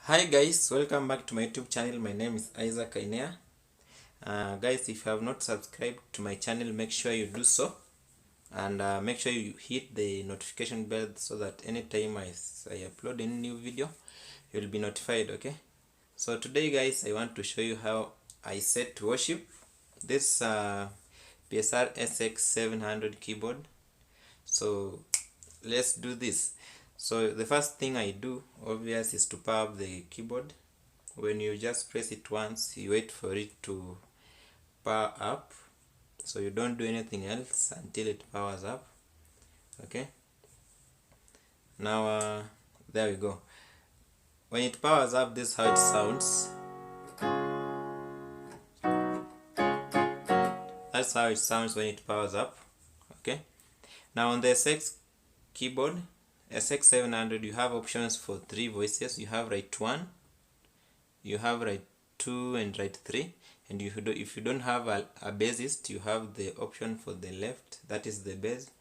Hi guys, welcome back to my YouTube channel. My name is Isaac Ainea. Guys, if you have not subscribed to my channel, make sure you do so, and make sure you hit the notification bell so that anytime I upload any new video, you'll be notified. Okay, so today guys, I want to show you how I set to worship this PSR sx700 keyboard. So let's do this. So the first thing I do, obvious, is to power up the keyboard. When you just press it once, you wait for it to power up, so you don't do anything else until it powers up. Okay, now there we go. When it powers up, this is how it sounds. That's how it sounds when it powers up. Okay, now on the SX keyboard, sx700, you have options for 3 voices. You have right 1, you have right 2 and right 3, and if you don't have a bassist, you have the option for the left, that is the bass.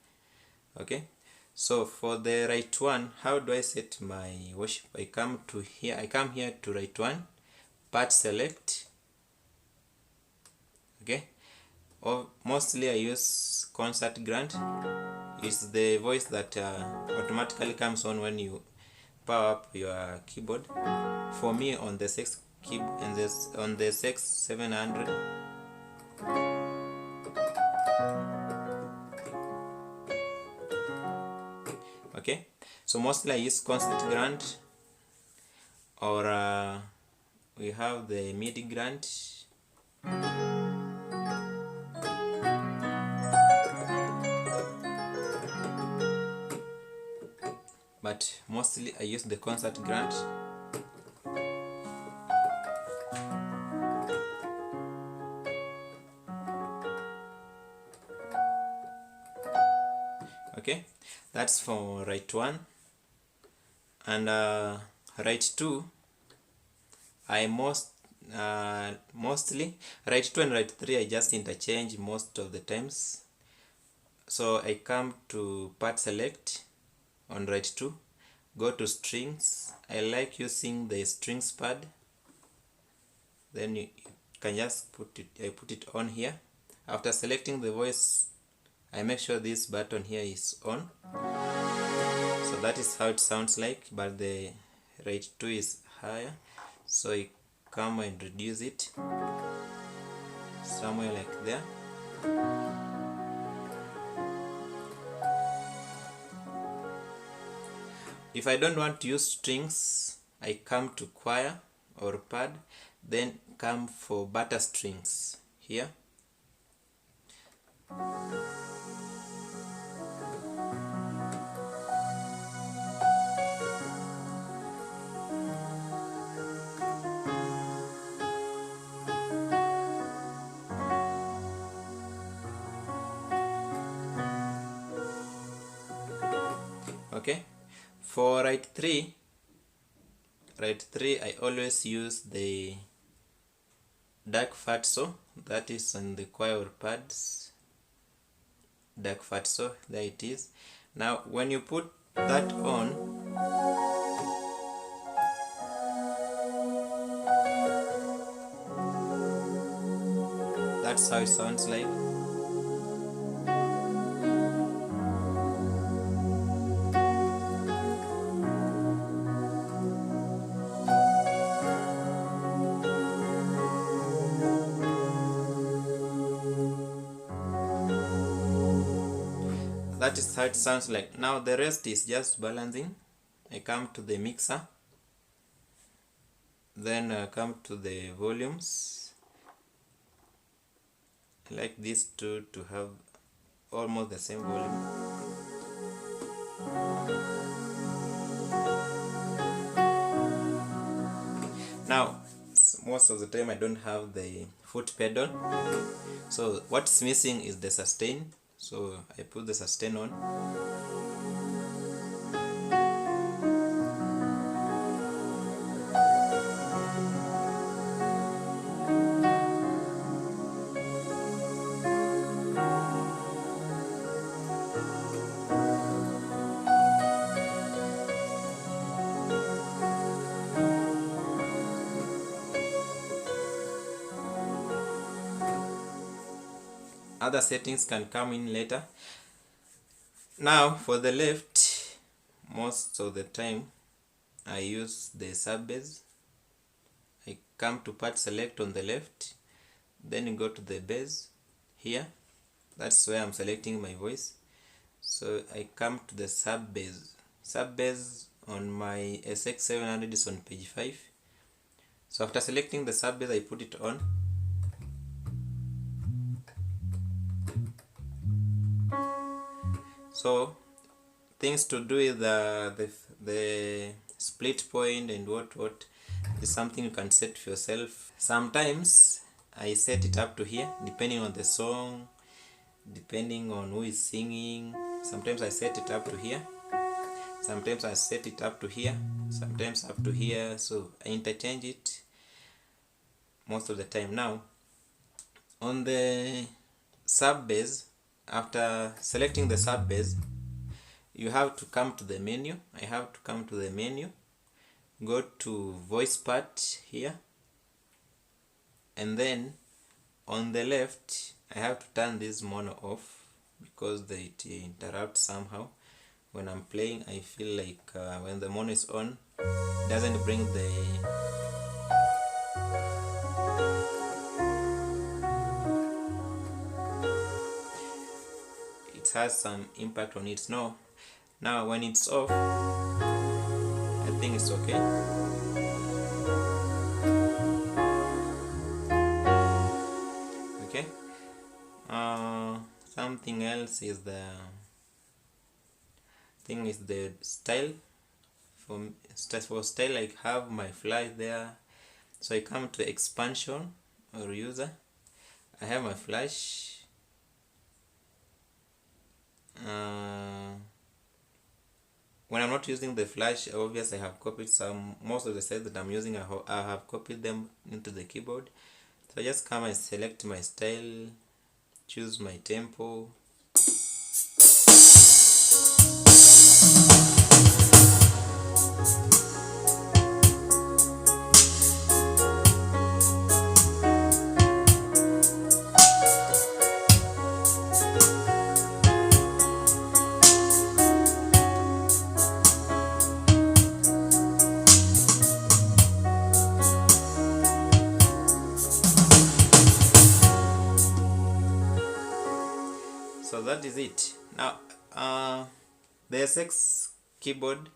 Okay, so for the right 1, how do I set my worship? I come here to right 1, part select. Okay, or mostly I use concert grant. It's the voice that automatically comes on when you power up your keyboard. For me, on the on the sx700, okay, so mostly I use constant grant, or we have the MIDI grant. But mostly I use the concert grant. Okay, that's for right 1, and right 2, I mostly right 2 and right 3 I just interchange most of the times. So I come to part select on right 2, go to strings. I like using the strings pad. Then you can just put it on here. After selecting the voice, I make sure this button here is on. So that is how it sounds like, but the right 2 is higher, so I come and reduce it somewhere like there. If I don't want to use strings, I come to choir or pad, then come for butter strings here. Okay, for right 3, I always use the dark fatso, that is on the choir pads. Dark fatso, there it is. Now when you put that on, that's how it sounds like. That is how it sounds like. Now the rest is just balancing. I come to the mixer, then come to the volumes. I like these two to have almost the same volume. Now most of the time I don't have the foot pedal, so what's missing is the sustain, so I put the sustain on. other settings can come in later. Now for the left, most of the time I use the sub bass. I come to part select on the left, then you go to the bass here. That's where I'm selecting my voice. So I come to the sub bass. Sub bass on my sx700 is on page 5. So after selecting the sub bass, I put it on. So things to do with the split point and what is something you can set for yourself. Sometimes I set it up to here depending on the song, depending on who is singing. Sometimes I set it up to here, sometimes I set it up to here, sometimes up to here. So I interchange it most of the time. Now on the sub bass, after selecting the sub bass, you have to come to the menu. I have to come to the menu, go to voice part here, and then on the left I have to turn this mono off because it interrupts somehow when I'm playing. I feel like when the mono is on, it doesn't bring the it has some impact on it. Now when it's off, I think it's okay. Okay. Something else is the style. For style, I have my flash there. So I come to expansion or user. I have my flash. When I'm not using the flash, obviously I have copied most of the styles that I'm using. I have copied them into the keyboard. So I just come and select my style, choose my tempo. So that is it. Now the SX keyboard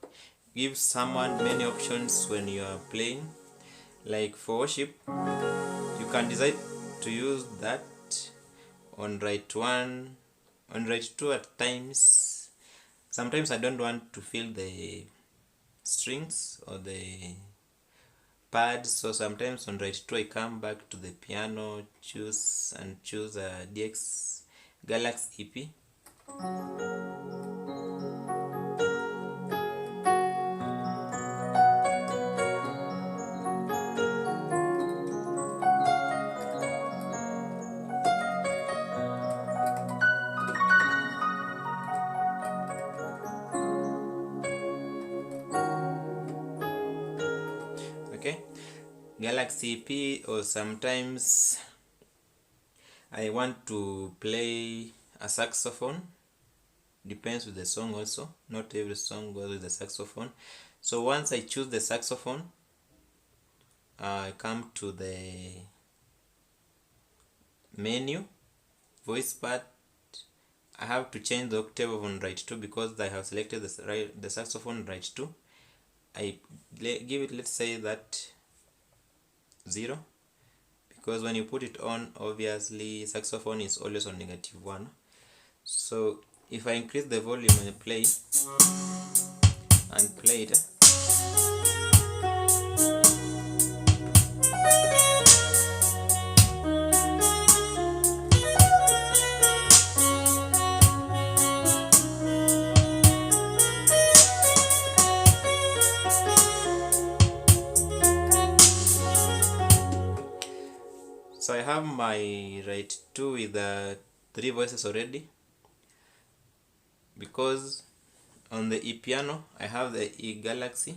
gives someone many options when you are playing. Like for worship, you can decide to use that on right 1, on right 2 at times. Sometimes I don't want to feel the strings or the pads, so sometimes on right 2 I come back to the piano, choose a DX Galaxy EP. Okay, Galaxy EP. Or sometimes I want to play a saxophone. Depends with the song also. Not every song goes with the saxophone. So once I choose the saxophone, I come to the menu, voice part. I have to change the octave on right 2 because I have selected the saxophone right 2. I give it, let's say that 0, because when you put it on, obviously saxophone is always on -1. So if I increase the volume and play it, so I have my right 2 with 3 voices already, because on the E piano I have the E Galaxy.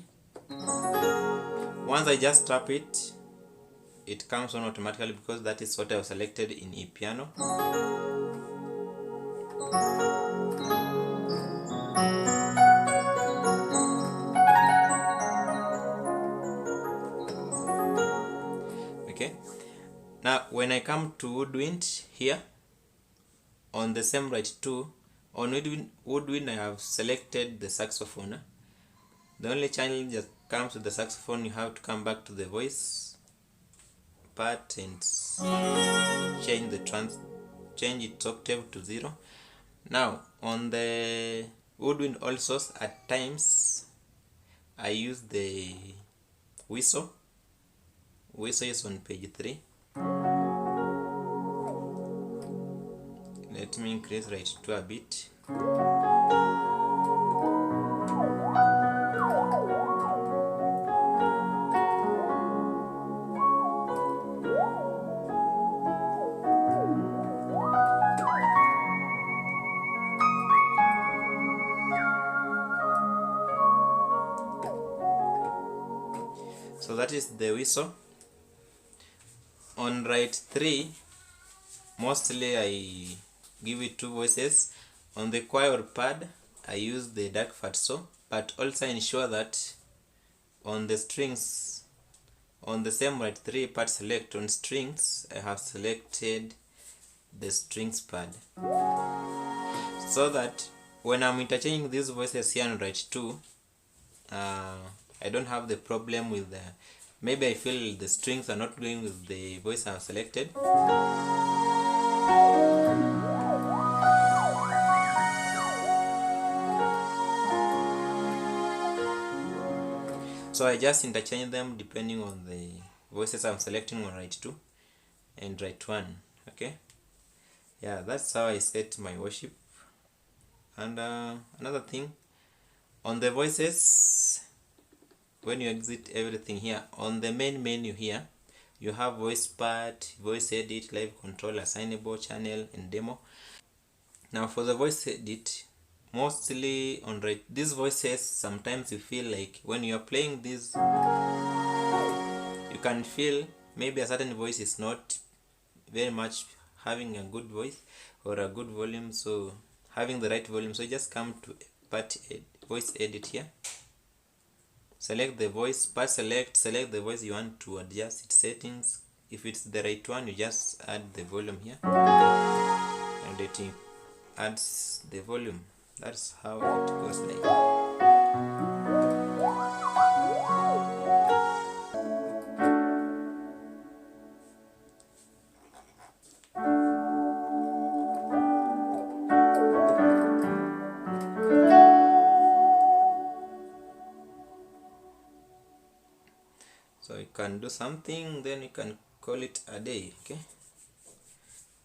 Once I just tap it, it comes on automatically because that is what I have selected in E piano. Okay, now when I come to woodwind here, on the same right 2, on woodwind I have selected the saxophone. The only challenge that comes with the saxophone, you have to come back to the voice part and change its octave to 0. Now on the woodwind also, at times I use the whistle. Whistle is on page 3. Let me increase right 2 a bit. So that is the whistle. On right 3, mostly I give it 2 voices. On the choir pad, I use the dark fat saw, but also ensure that on the strings, on the same right 3 part select, on strings I have selected the strings pad, so that when I'm interchanging these voices here on right 2, I don't have the problem with the, maybe I feel the strings are not going with the voice I've selected. So I just interchange them depending on the voices I'm selecting on right 2 and right 1. Okay, yeah, that's how I set my worship. And another thing, on the voices, when you exit everything here, on the main menu here, you have voice part, voice edit, live control, assignable, channel, and demo. Now for the voice edit, mostly on right, these voices, sometimes you feel like when you are playing these, you can feel maybe a certain voice is not very much having a good voice or a good volume, so having the right volume. So you just come to voice edit here, select the voice part, select the voice you want to adjust its settings. If it's the right one, you just add the volume here and it adds the volume. That's how it goes like. So you can do something, then you can call it a day. Okay,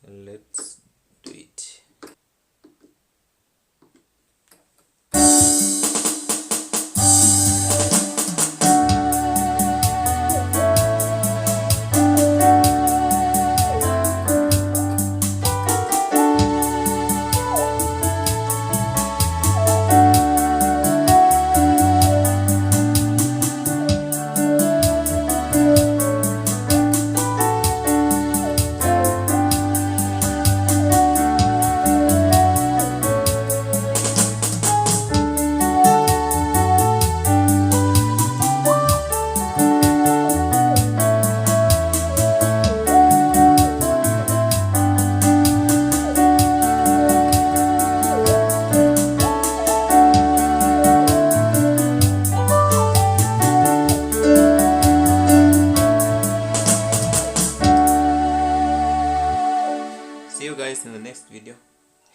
let's do it. See you guys in the next video.